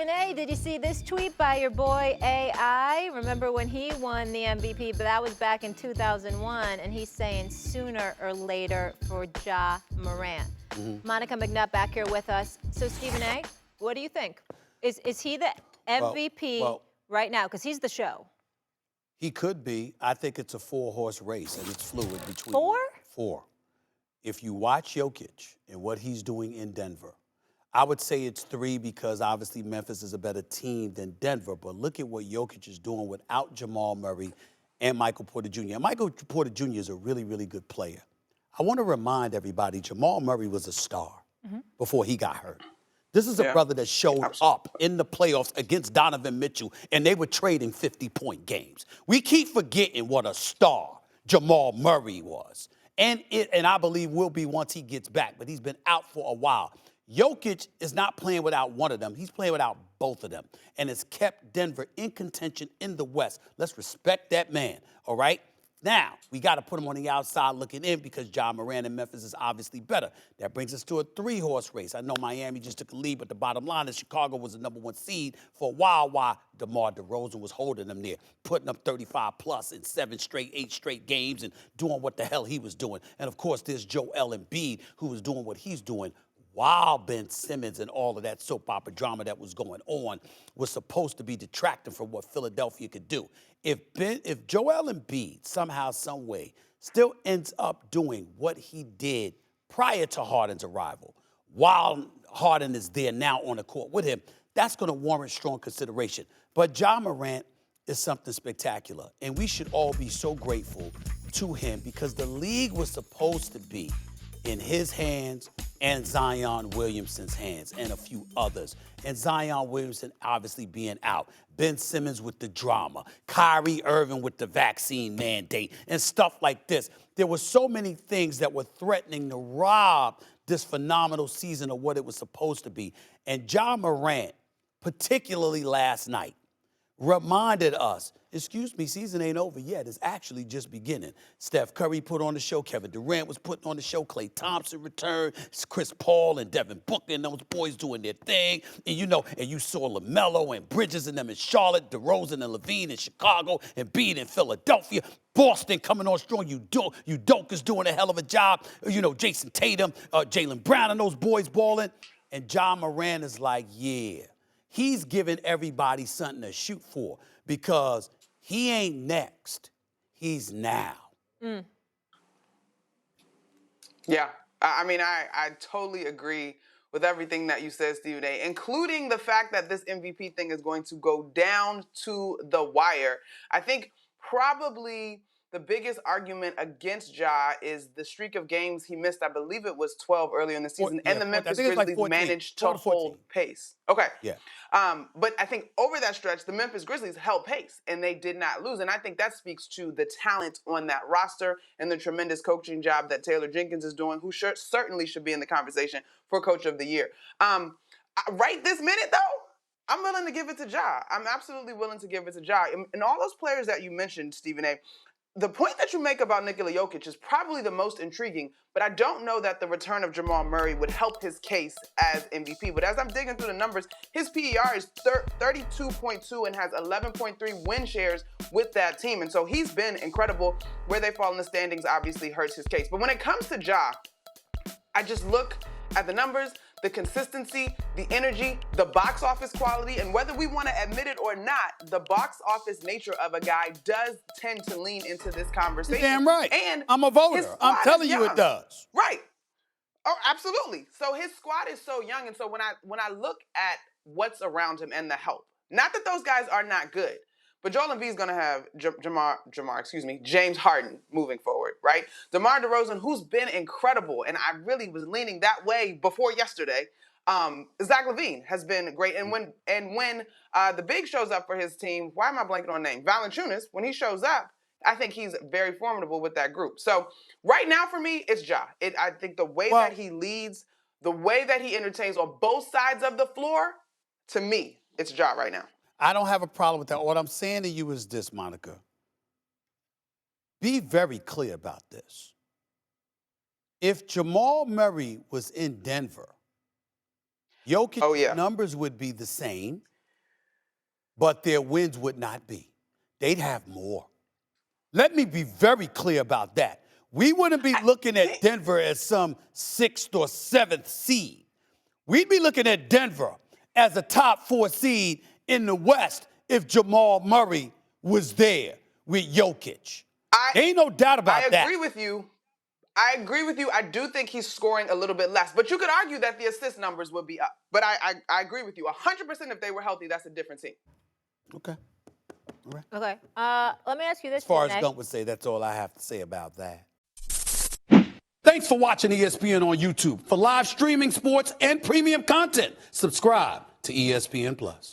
Stephen A., did you see this tweet by your boy AI? Remember when he won the MVP, but that was back in 2001, and he's saying sooner or later for Ja Morant. Monica McNutt back here with us. So Stephen A., what do you think? Is he the MVP right now? Because he's the show. He could be. I think it's a four-horse race, and it's fluid between four. If you watch Jokic and what he's doing in Denver, I would say it's three because obviously Memphis is a better team than Denver. But look at what Jokic is doing without Jamal Murray and Michael Porter Jr. And Michael Porter Jr. is a really, really good player. I want to remind everybody, Jamal Murray was a star before he got hurt. This is a brother that showed up in the playoffs against Donovan Mitchell, and they were trading 50-point games. We keep forgetting what a star Jamal Murray was. And I believe will be once he gets back, but he's been out for a while. Jokic is not playing without one of them. He's playing without both of them. And it's kept Denver in contention in the West. Let's respect that man, all right? Now, we got to put him on the outside looking in because Ja Morant and Memphis is obviously better. That brings us to a three-horse race. I know Miami just took a lead, but the bottom line is Chicago was the #1 seed for a while DeMar DeRozan was holding them there, putting up 35-plus in 8 straight games and doing what the hell he was doing. And, of course, there's Joel Embiid, who was doing what he's doing while Ben Simmons and all of that soap opera drama that was going on was supposed to be detracting from what Philadelphia could do. If Joel Embiid somehow, some way, still ends up doing what he did prior to Harden's arrival, while Harden is there now on the court with him, that's going to warrant strong consideration. But Ja Morant is something spectacular, and we should all be so grateful to him because the league was supposed to be in his hands and Zion Williamson's hands and a few others. And Zion Williamson obviously being out. Ben Simmons with the drama. Kyrie Irving with the vaccine mandate and stuff like this. There were so many things that were threatening to rob this phenomenal season of what it was supposed to be. And Ja Morant, particularly last night, reminded us, excuse me, season ain't over yet. It's actually just beginning. Steph Curry put on the show. Kevin Durant was putting on the show. Klay Thompson returned. Chris Paul and Devin Booker and those boys doing their thing. And you saw LaMelo and Bridges and them in Charlotte, DeRozan and Levine in Chicago, and Embiid in Philadelphia. Boston coming on strong. Udoka is doing a hell of a job. Jason Tatum, Jaylen Brown and those boys balling. And Ja Morant is like, yeah. He's giving everybody something to shoot for because he ain't next. He's now. Yeah. I totally agree with everything that you said, Stephen A., including the fact that this MVP thing is going to go down to the wire. I think probably the biggest argument against Ja is the streak of games he missed. I believe it was 12 earlier in the season, and the Memphis Grizzlies managed to hold pace. Okay. Yeah. But I think over that stretch, the Memphis Grizzlies held pace, and they did not lose. And I think that speaks to the talent on that roster and the tremendous coaching job that Taylor Jenkins is doing, who certainly should be in the conversation for Coach of the Year. Right this minute, though, I'm willing to give it to Ja. I'm absolutely willing to give it to Ja. And all those players that you mentioned, Stephen A., the point that you make about Nikola Jokic is probably the most intriguing, but I don't know that the return of Jamal Murray would help his case as MVP. But as I'm digging through the numbers, his PER is 32.2 and has 11.3 win shares with that team. And so he's been incredible. Where they fall in the standings obviously hurts his case. But when it comes to Ja, I just look at the numbers, the consistency, the energy, the box office quality, and whether we want to admit it or not, the box office nature of a guy does tend to lean into this conversation. You're damn right. And I'm a voter. I'm telling you it does. Right. Oh, absolutely. So his squad is so young, and so when I look at what's around him and the help, not that those guys are not good, but Joel Embiid is going to have James Harden moving forward, right? DeMar DeRozan, who's been incredible, and I really was leaning that way before yesterday. Zach LaVine has been great, and when the big shows up for his team, why am I blanking on name? Valanciunas, when he shows up, I think he's very formidable with that group. So right now for me, it's Ja. I think the way that he leads, the way that he entertains on both sides of the floor, to me, it's Ja right now. I don't have a problem with that. What I'm saying to you is this, Monica. Be very clear about this. If Jamal Murray was in Denver, Jokic's numbers would be the same. but their wins would not be. They'd have more. Let me be very clear about that. We wouldn't be looking at Denver as some 6th or 7th seed. We'd be looking at Denver as a top 4 seed in the West if Jamal Murray was there with Jokic. Ain't no doubt about that. I agree with you. I agree with you. I do think he's scoring a little bit less. But you could argue that the assist numbers would be up. But I agree with you. 100% if they were healthy, that's a different team. Okay. All right. Okay. Let me ask you this. As far as Gump would say, that's all I have to say about that. Thanks for watching ESPN on YouTube. For live streaming, sports, and premium content, subscribe to ESPN+.